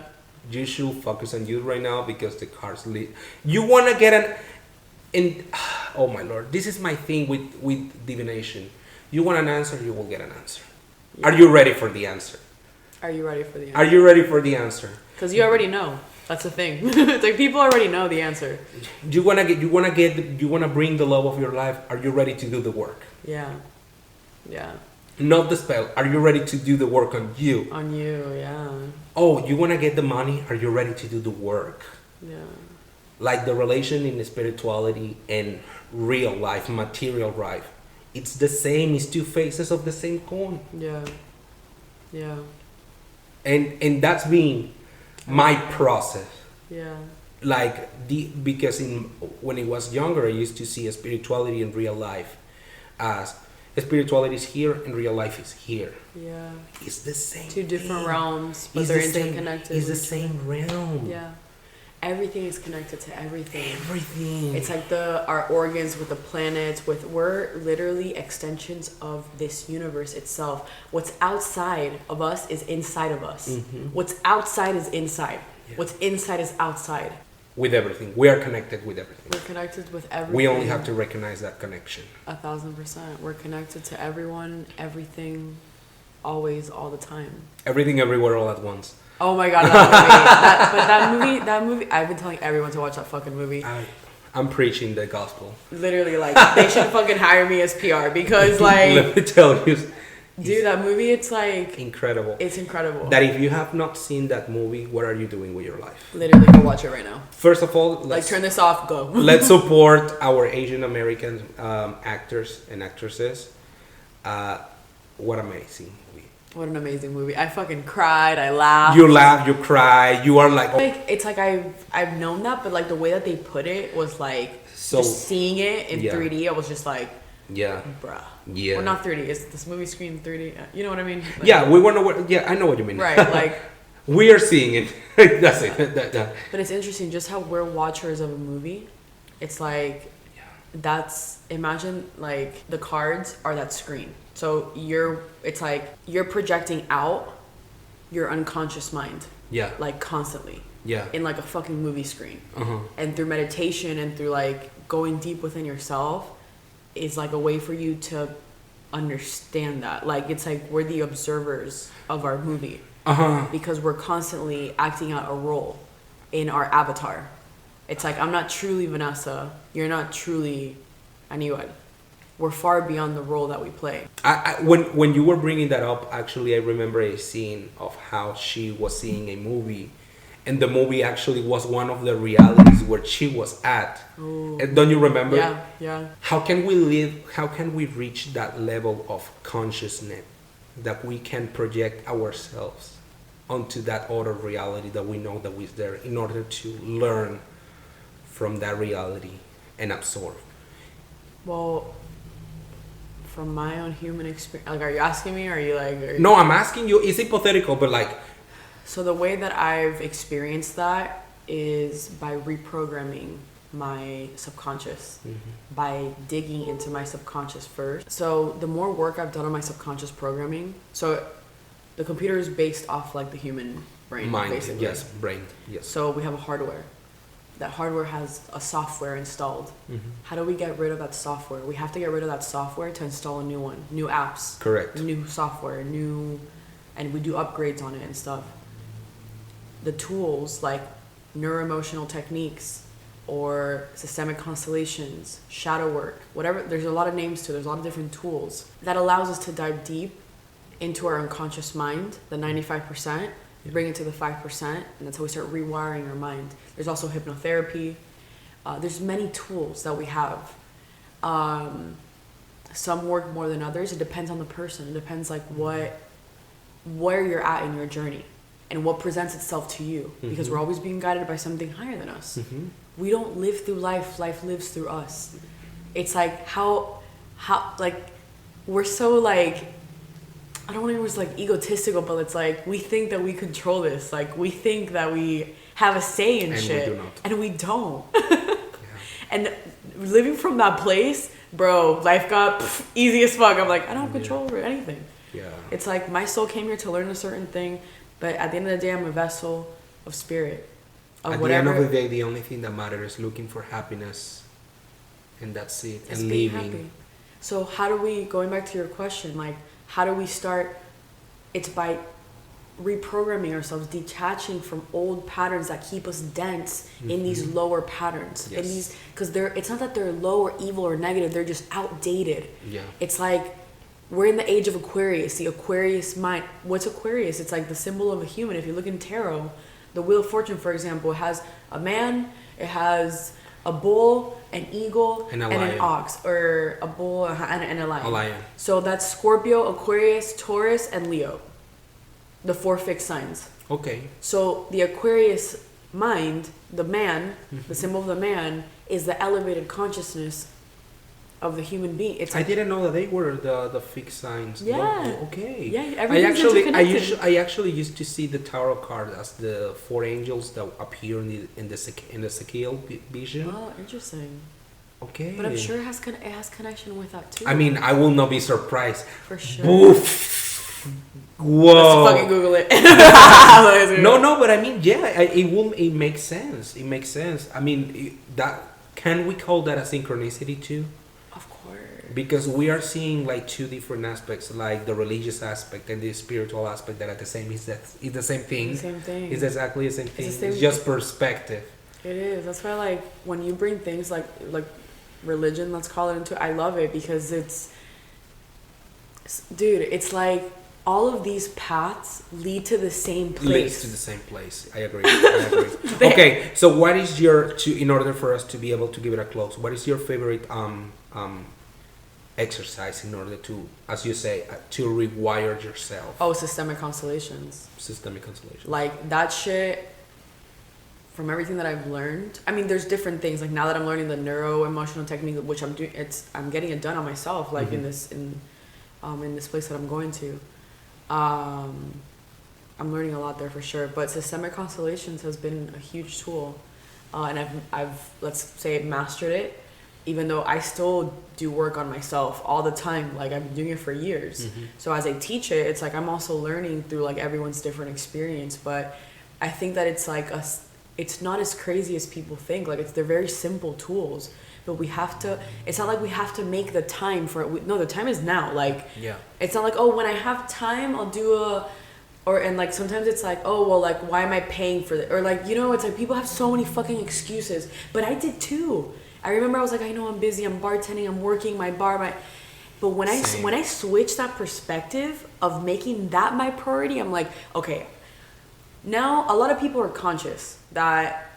Speaker 2: You should focus on you right now because the cards lead. You wanna get oh my Lord, this is my thing with divination. You want an answer, you will get an answer. Yeah. Are you ready for the answer?
Speaker 1: Are you ready for the answer?
Speaker 2: Are you ready for the answer?
Speaker 1: Because you already know. That's the thing. It's like people already know the answer.
Speaker 2: You wanna bring the love of your life. Are you ready to do the work?
Speaker 1: Yeah. Yeah.
Speaker 2: Not the spell. Are you ready to do the work on you?
Speaker 1: On you, yeah.
Speaker 2: Oh, you wanna get the money? Are you ready to do the work?
Speaker 1: Yeah.
Speaker 2: Like the relation in spirituality and real life, material life. It's the same. It's 2 faces of the same coin.
Speaker 1: Yeah. Yeah.
Speaker 2: And that's been my process.
Speaker 1: Yeah.
Speaker 2: Like because when I was younger, I used to see spirituality in real life as spirituality is here and real life is here.
Speaker 1: Yeah.
Speaker 2: It's the same.
Speaker 1: 2 different
Speaker 2: thing.
Speaker 1: realms, but they're interconnected.
Speaker 2: It's the same realm.
Speaker 1: Yeah. Everything is connected to everything.
Speaker 2: Everything.
Speaker 1: It's like our organs with the planets. We're literally extensions of this universe itself. What's outside of us is inside of us. Mm-hmm. What's outside is inside. Yeah. What's inside is outside.
Speaker 2: With everything. We are connected with everything.
Speaker 1: We're connected with everything.
Speaker 2: We only have to recognize that connection.
Speaker 1: 1,000%. We're connected to everyone, everything, always, all the time.
Speaker 2: Everything, everywhere, all at once.
Speaker 1: Oh my god, that movie, I've been telling everyone to watch that fucking movie.
Speaker 2: I'm preaching the gospel.
Speaker 1: Literally, like, they should fucking hire me as PR because, like...
Speaker 2: Let me tell you.
Speaker 1: Dude, that movie, it's like...
Speaker 2: Incredible.
Speaker 1: It's incredible.
Speaker 2: That if you have not seen that movie, what are you doing with your life?
Speaker 1: Literally, go watch it right now.
Speaker 2: First of all...
Speaker 1: turn this off, go.
Speaker 2: Let's support our Asian American actors and actresses. what amazing movie.
Speaker 1: What an amazing movie. I fucking cried. I laughed.
Speaker 2: You laugh, you cry, you are like...
Speaker 1: Like, it's like I've known that, but like the way that they put it was like,
Speaker 2: So,
Speaker 1: just seeing it in 3D, I was just like,
Speaker 2: yeah.
Speaker 1: bruh.
Speaker 2: Yeah.
Speaker 1: Well, not 3D. Is this movie screen 3D? You know what I mean? Like,
Speaker 2: Yeah, we want to... Yeah, I know what you mean.
Speaker 1: Right, like...
Speaker 2: We are seeing it. That's it.
Speaker 1: But it's interesting just how we're watchers of a movie. It's like... That's, imagine like the cards are that screen. So it's like you're projecting out your unconscious mind.
Speaker 2: Yeah.
Speaker 1: Like constantly.
Speaker 2: Yeah.
Speaker 1: In like a fucking movie screen.
Speaker 2: Uh-huh.
Speaker 1: And through meditation and through like going deep within yourself is like a way for you to understand that. Like it's like we're the observers of our movie.
Speaker 2: Uh-huh.
Speaker 1: Because we're constantly acting out a role in our avatar. It's like, I'm not truly Vanessa. You're not truly Aniwan. We're far beyond the role that we play.
Speaker 2: When you were bringing that up, actually, I remember a scene of how she was seeing a movie. And the movie actually was one of the realities where she was at.
Speaker 1: Ooh.
Speaker 2: Don't you remember?
Speaker 1: Yeah, yeah.
Speaker 2: How can we reach that level of consciousness that we can project ourselves onto that other reality that we know that is there in order to learn from that reality and absorb?
Speaker 1: Well, from my own human experience, like, are you asking me? Or are you like?
Speaker 2: No, I'm asking you. It's hypothetical, but like.
Speaker 1: So the way that I've experienced that is by reprogramming my subconscious, by digging into my subconscious first. So the more work I've done on my subconscious programming, so the computer is based off like the human brain,
Speaker 2: Mind,
Speaker 1: basically.
Speaker 2: yes, brain, yes.
Speaker 1: So we have a hardware. That hardware has a software installed. How do we get rid of that software? We have to get rid of that software to install a new one, new apps.
Speaker 2: Correct.
Speaker 1: New software, and we do upgrades on it and stuff. The tools like neuroemotional techniques or systemic constellations, shadow work, whatever, there's a lot of names to it. There's a lot of different tools that allows us to dive deep into our unconscious mind, the 95%, bring it to the 5%, and that's how we start rewiring our mind. There's also hypnotherapy. There's many tools that we have. Some work more than others. It depends on the person. It depends like where you're at in your journey and what presents itself to you, because we're always being guided by something higher than us. We don't live through life lives through us. It's like how like we're so like, I don't want to use like egotistical, but it's like we think that we control this. Like we think that we have a say in shit,
Speaker 2: we do not.
Speaker 1: And we don't. And living from that place, bro, life got easy as fuck. I'm like, I don't have control over anything.
Speaker 2: Yeah.
Speaker 1: It's like my soul came here to learn a certain thing, but at the end of the day, I'm a vessel of spirit.
Speaker 2: At the end of the day, the only thing that matters is looking for happiness, and that's it.
Speaker 1: It's
Speaker 2: and
Speaker 1: being
Speaker 2: living.
Speaker 1: happy. So how do we, going back to your question, like how do we start? It's by reprogramming ourselves, detaching from old patterns that keep us dense in these lower patterns.
Speaker 2: Yes.
Speaker 1: In these, because it's not that they're low or evil or negative, they're just outdated.
Speaker 2: Yeah.
Speaker 1: It's like we're in the age of Aquarius, the Aquarius mind. What's Aquarius? It's like the symbol of a human. If you look in tarot, the Wheel of Fortune, for example, it has a man, it has a bull, an eagle, and an ox, or a bull and a lion.
Speaker 2: A lion.
Speaker 1: So that's Scorpio, Aquarius, Taurus, and Leo. The 4 fixed signs.
Speaker 2: Okay.
Speaker 1: So the Aquarius mind, the man, the symbol of the man, is the elevated consciousness of the human being. It's like,
Speaker 2: I didn't know that they were the fixed signs.
Speaker 1: Yeah.
Speaker 2: Wow, okay.
Speaker 1: Yeah, everything's interconnected.
Speaker 2: I actually used to see the tarot card as the 4 angels that appear in the Ezekiel vision.
Speaker 1: Oh, interesting.
Speaker 2: Okay.
Speaker 1: But I'm sure it has connection with that too.
Speaker 2: I mean, I will not be surprised.
Speaker 1: For sure.
Speaker 2: Boof. Whoa.
Speaker 1: Let's fucking Google it.
Speaker 2: No, but I mean, yeah, it makes sense. It makes sense. I mean, that can we call that a synchronicity too?
Speaker 1: Of course.
Speaker 2: Because we are seeing like 2 different aspects, like the religious aspect and the spiritual aspect that are the same. It's the same thing.
Speaker 1: The same thing.
Speaker 2: It's exactly the same thing.
Speaker 1: It's
Speaker 2: just perspective.
Speaker 1: It is. That's why, like, when you bring things like religion, let's call it into, I love it because dude, it's like all of these paths lead to the same place.
Speaker 2: Leads to the same place. I agree. Okay, so what is your, in order for us to be able to give it a close, what is your favorite exercise in order to, as you say, to rewire yourself.
Speaker 1: Oh, systemic constellations.
Speaker 2: Systemic constellations.
Speaker 1: Like that shit. From everything that I've learned, I mean, there's different things. Like now that I'm learning the neuro-emotional technique, which I'm doing, I'm getting it done on myself. Like in this place that I'm going to, I'm learning a lot there for sure. But systemic constellations has been a huge tool, and I've let's say mastered it. Even though I still do work on myself all the time, like I've been doing it for years. So as I teach it, it's like I'm also learning through like everyone's different experience. But I think that it's like it's not as crazy as people think. Like they're very simple tools, but we have to. It's not like we have to make the time for it. No, the time is now. Like it's not like, oh, when I have time, I'll do and like sometimes it's like, oh well, like why am I paying for it? Or like, you know, it's like people have so many fucking excuses. But I did too. I remember I was like, I know I'm busy, I'm bartending, I'm working my bar, but when I switched that perspective of making that my priority, I'm like, okay, now a lot of people are conscious that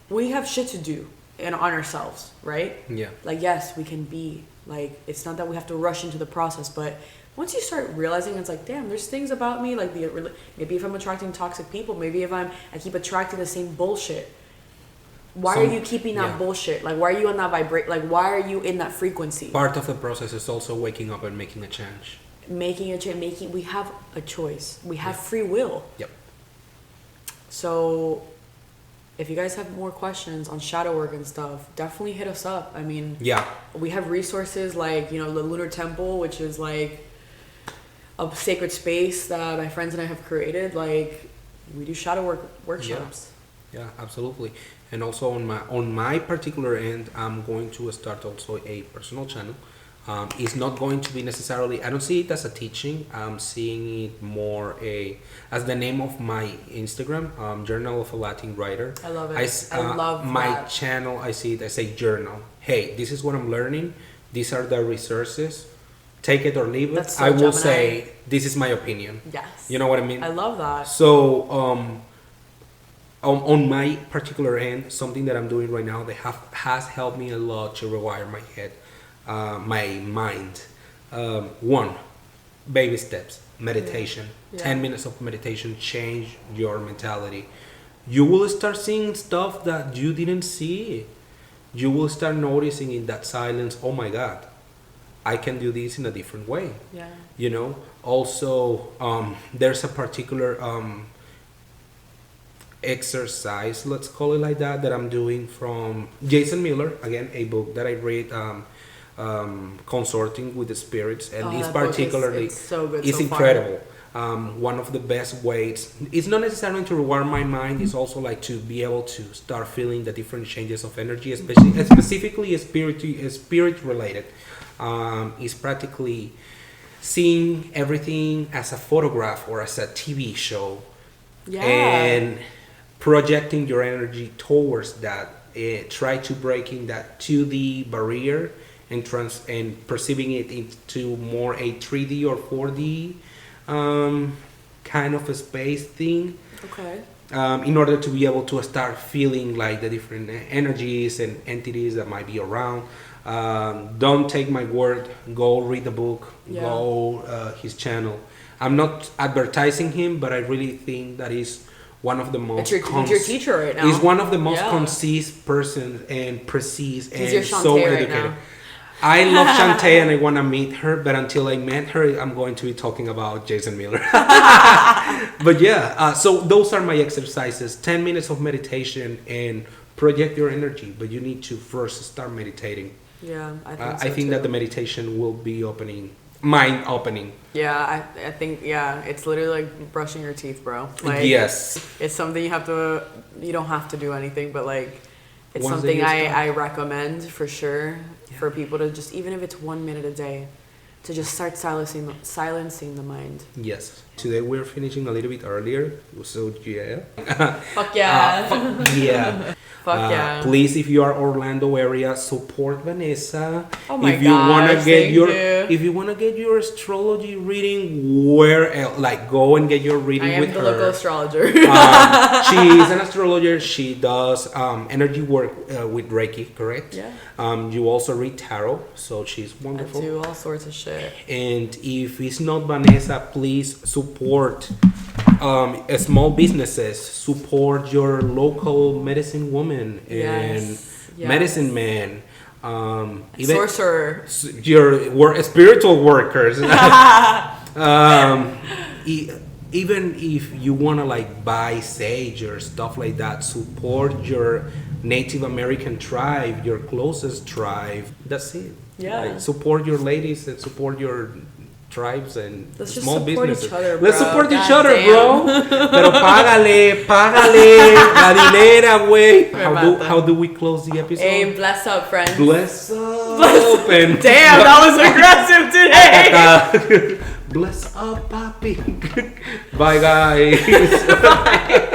Speaker 1: we have shit to do on ourselves, right? Yeah. Like, yes, we can be like, it's not that we have to rush into the process, but once you start realizing, it's like, damn, there's things about me, like maybe if I'm attracting toxic people, maybe if I keep attracting the same bullshit. Why are you keeping that bullshit? Like, why are you on that like, why are you in that frequency?
Speaker 2: Part of the process is also waking up and making a change.
Speaker 1: We have a choice. We have free will.
Speaker 2: Yep.
Speaker 1: So, if you guys have more questions on shadow work and stuff, definitely hit us up. I mean, we have resources like, you know, the Lunar Temple, which is like a sacred space that my friends and I have created. Like, we do shadow work workshops.
Speaker 2: Yeah, absolutely. And also on my particular end, I'm going to start also a personal channel. It's not going to be necessarily, I don't see it as a teaching. I'm seeing it more as the name of my Instagram, Journal of a Latin Writer.
Speaker 1: I love it. I love
Speaker 2: my channel. I see it as a journal. Hey, this is what I'm learning. These are the resources. Take it or leave it.
Speaker 1: So
Speaker 2: I will
Speaker 1: Gemini.
Speaker 2: say this is my opinion.
Speaker 1: Yes.
Speaker 2: You know what I mean?
Speaker 1: I love that.
Speaker 2: So on my particular end, something that I'm doing right now that has helped me a lot to rewire my head, my mind. One, baby steps, meditation. 10 minutes of meditation change your mentality. You will start seeing stuff that you didn't see. You will start noticing in that silence, oh my God, I can do this in a different way.
Speaker 1: Yeah.
Speaker 2: You know, also there's a particular exercise, let's call it like that I'm doing from Jason Miller, again, a book that I read, Consorting with the Spirits, and this particularly
Speaker 1: it's so good,
Speaker 2: it's
Speaker 1: so
Speaker 2: incredible. One of the best ways, it's not necessarily to rewire my mind, it's also like to be able to start feeling the different changes of energy, especially specifically spirit related. It's practically seeing everything as a photograph or as a TV show, and projecting your energy towards that. Try to breaking that 2D barrier and perceiving it into more a 3D or 4D kind of a space thing.
Speaker 1: Okay.
Speaker 2: In order to be able to start feeling like the different energies and entities that might be around. Don't take my word. Go read the book. Go his channel. I'm not advertising him, but I really think that is one of the most.
Speaker 1: He's your teacher right now.
Speaker 2: He's one of the most concise persons and precise and so educated.
Speaker 1: Right now.
Speaker 2: I love Shantae and I want to meet her, but until I met her, I'm going to be talking about Jason Miller. But yeah, so those are my exercises. 10 minutes of meditation and project your energy, but you need to first start meditating.
Speaker 1: Yeah,
Speaker 2: I think that the meditation will be mind opening.
Speaker 1: Yeah, I think, it's literally like brushing your teeth, bro. Like,
Speaker 2: yes.
Speaker 1: It's something you don't have to do anything, but like, it's something I recommend for sure for people to just, even if it's 1 minute a day, to just start silencing the mind.
Speaker 2: Yes. Today we're finishing a little bit earlier, so yeah.
Speaker 1: Fuck yeah.
Speaker 2: Yeah.
Speaker 1: Fuck yeah.
Speaker 2: Please, if you are Orlando area, support Vanessa.
Speaker 1: Oh my
Speaker 2: if you wanna
Speaker 1: gosh,
Speaker 2: get
Speaker 1: thank
Speaker 2: your,
Speaker 1: you.
Speaker 2: if you wanna get your astrology reading, where else? Like, go and get your reading
Speaker 1: I
Speaker 2: with
Speaker 1: am the
Speaker 2: her.
Speaker 1: local astrologer.
Speaker 2: She's an astrologer. She does energy work with Reiki, correct?
Speaker 1: Yeah.
Speaker 2: You also read tarot, so she's
Speaker 1: I
Speaker 2: wonderful.
Speaker 1: do all sorts of shit.
Speaker 2: And if it's not Vanessa, please support small businesses. Support your local medicine woman and medicine man. Even
Speaker 1: Sorcerer.
Speaker 2: your spiritual workers. Even if you want to like buy sage or stuff like that, support your Native American tribe, your closest tribe. That's it.
Speaker 1: Yeah.
Speaker 2: Like, support your ladies and support your tribes and
Speaker 1: Let's just
Speaker 2: small
Speaker 1: support
Speaker 2: businesses.
Speaker 1: each other, bro.
Speaker 2: Let's support each
Speaker 1: God
Speaker 2: other,
Speaker 1: damn.
Speaker 2: bro. Pero págale la dinera, güey. How do we close the episode?
Speaker 1: Hey, bless up, friends.
Speaker 2: Bless up. And
Speaker 1: Damn, that was aggressive today.
Speaker 2: Bless up, papi. Bye, guys.
Speaker 1: Bye.